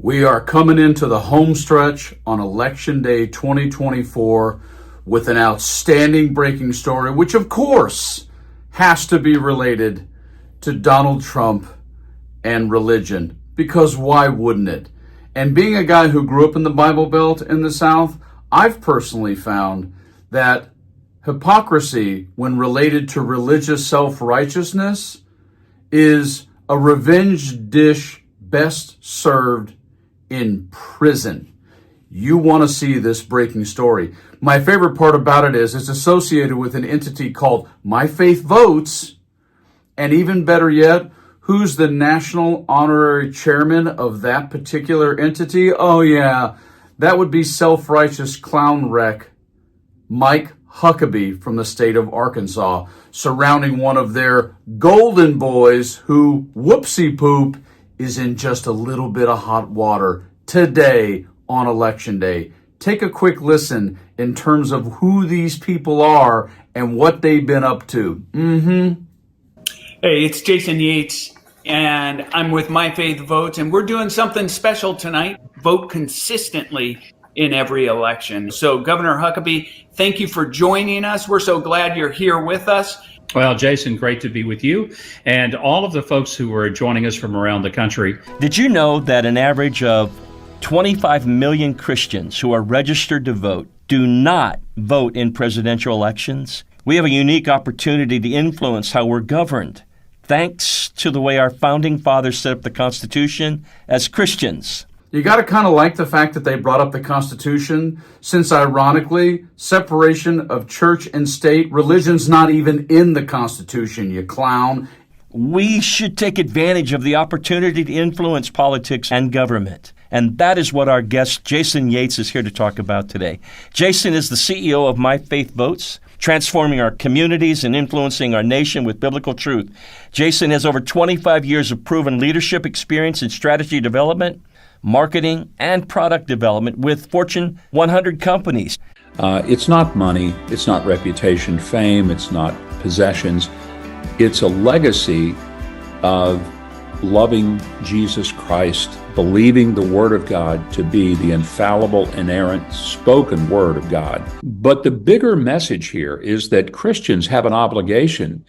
We are coming into the home stretch on Election Day 2024 with an outstanding breaking story, which of course has to be related to Donald Trump and religion, because why wouldn't it? And being a guy who grew up in the Bible Belt in the South, I've personally found that hypocrisy, when related to religious self-righteousness, is a revenge dish best served in prison. You want to see this breaking story. My favorite part about it is it's associated with an entity called My Faith Votes, and even better yet, who's the national honorary chairman of that particular entity? Oh yeah, that would be self-righteous clown wreck Mike Huckabee from the state of Arkansas, surrounding one of their golden boys who, whoopsie poop, is in just a little bit of hot water today on Election Day. Take a quick listen in terms of who these people are and what they've been up to. Hey, it's Jason Yates, and I'm with My Faith Votes, and we're doing something special tonight. Vote consistently in every election. So, Governor Huckabee, thank you for joining us. We're so glad you're here with us. Well, Jason, great to be with you and all of the folks who are joining us from around the country. Did you know that an average of 25 million Christians who are registered to vote do not vote in presidential elections? We have a unique opportunity to influence how we're governed, thanks to the way our founding fathers set up the Constitution as Christians. You got to kind of like the fact that they brought up the Constitution, since ironically, separation of church and state, religion's not even in the Constitution, you clown. We should take advantage of the opportunity to influence politics and government. And that is what our guest, Jason Yates, is here to talk about today. Jason is the CEO of My Faith Votes, transforming our communities and influencing our nation with biblical truth. Jason has over 25 years of proven leadership experience in strategy development, marketing, and product development with Fortune 100 companies. It's not money, it's not reputation, fame, it's not possessions. It's a legacy of loving Jesus Christ, believing the Word of God to be the infallible, inerrant, spoken Word of God. But the bigger message here is that Christians have an obligation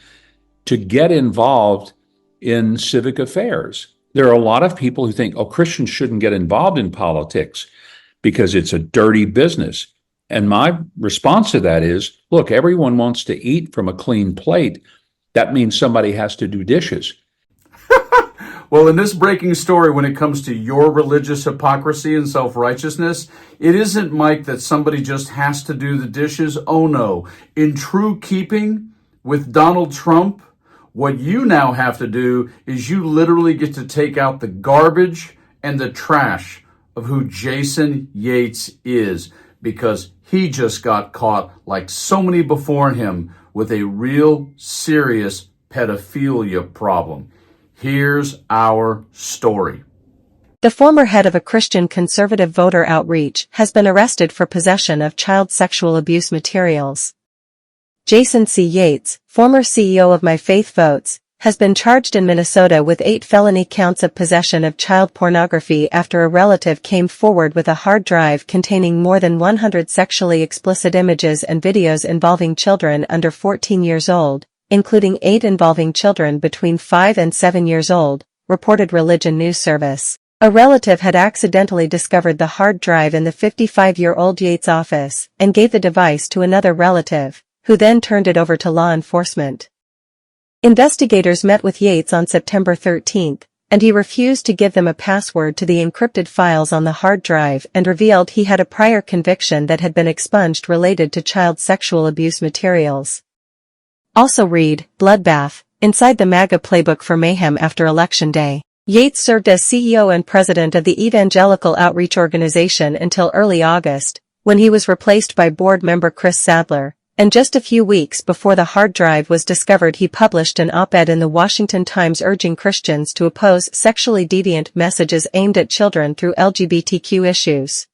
to get involved in civic affairs. There are a lot of people who think, Christians shouldn't get involved in politics because it's a dirty business. And my response to that is, look, everyone wants to eat from a clean plate. That means somebody has to do dishes. Well, in this breaking story, when it comes to your religious hypocrisy and self-righteousness, it isn't, Mike, that somebody just has to do the dishes. Oh, no. In true keeping with Donald Trump, what you now have to do is you literally get to take out the garbage and the trash of who Jason Yates is, because he just got caught, like so many before him, with a real serious pedophilia problem. Here's our story. The former head of a Christian conservative voter outreach has been arrested for possession of child sexual abuse materials. Jason C. Yates, former CEO of My Faith Votes, has been charged in Minnesota with 8 felony counts of possession of child pornography after a relative came forward with a hard drive containing more than 100 sexually explicit images and videos involving children under 14 years old, including 8 involving children between 5 and 7 years old, reported Religion News Service. A relative had accidentally discovered the hard drive in the 55-year-old Yates' office and gave the device to another relative, who then turned it over to law enforcement. Investigators met with Yates on September 13, and he refused to give them a password to the encrypted files on the hard drive and revealed he had a prior conviction that had been expunged related to child sexual abuse materials. Also read, Bloodbath, Inside the MAGA Playbook for Mayhem After Election Day. Yates served as CEO and president of the evangelical outreach organization until early August, when he was replaced by board member Chris Sadler. And just a few weeks before the hard drive was discovered, he published an op-ed in the Washington Times urging Christians to oppose sexually deviant messages aimed at children through LGBTQ issues.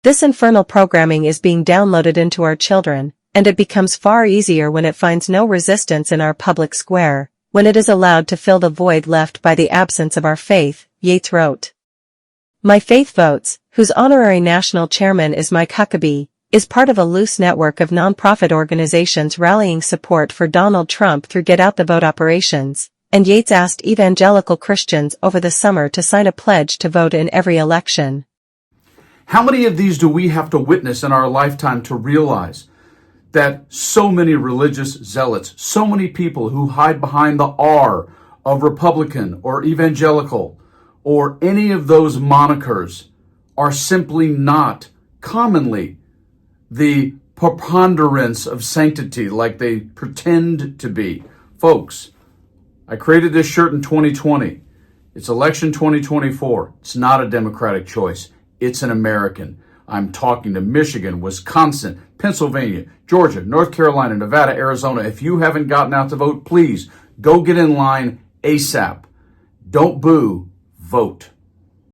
This infernal programming is being downloaded into our children, and it becomes far easier when it finds no resistance in our public square, when it is allowed to fill the void left by the absence of our faith, Yates wrote. My Faith Votes, whose honorary national chairman is Mike Huckabee, is part of a loose network of nonprofit organizations rallying support for Donald Trump through Get Out the Vote operations, and Yates asked evangelical Christians over the summer to sign a pledge to vote in every election. How many of these do we have to witness in our lifetime to realize that so many religious zealots, so many people who hide behind the R of Republican or evangelical or any of those monikers are simply not commonly the preponderance of sanctity like they pretend to be? Folks, I created this shirt in 2020. It's election 2024. It's not a Democratic choice. It's an American. I'm talking to Michigan, Wisconsin, Pennsylvania, Georgia, North Carolina, Nevada, Arizona. If you haven't gotten out to vote, please go get in line ASAP. Don't boo, vote.